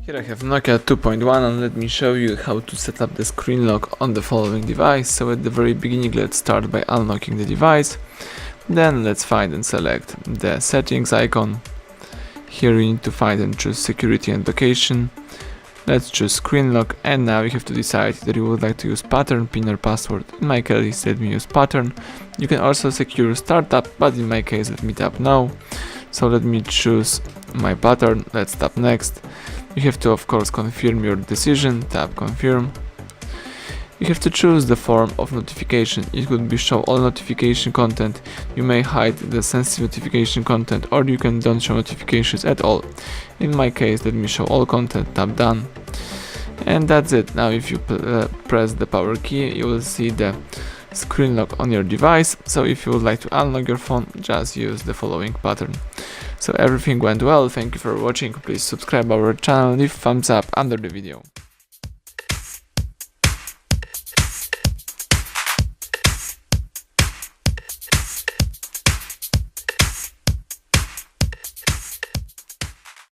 Here I have Nokia 2.1 and let me show you how to set up the screen lock on the following device. So at the very beginning, let's start by unlocking the device. Then let's find and select the settings icon. Here you need to find and choose security and location. Let's choose screen lock, and now you have to decide that you would like to use pattern, pin or password. In my case, let me use pattern. You can also secure startup, but in my case, let me tap no. So let me choose my pattern. Let's tap next. You have to of course confirm your decision, tap confirm. You have to choose the form of notification. It could be show all notification content. You may hide the sensitive notification content, or you can don't show notifications at all. In my case, let me show all content, tap done. And that's it. Now if you press the power key, you will see the screen lock on your device. So if you would like to unlock your phone, just use the following pattern. So everything went well. Thank you for watching. Please subscribe our channel, leave thumbs up under the video.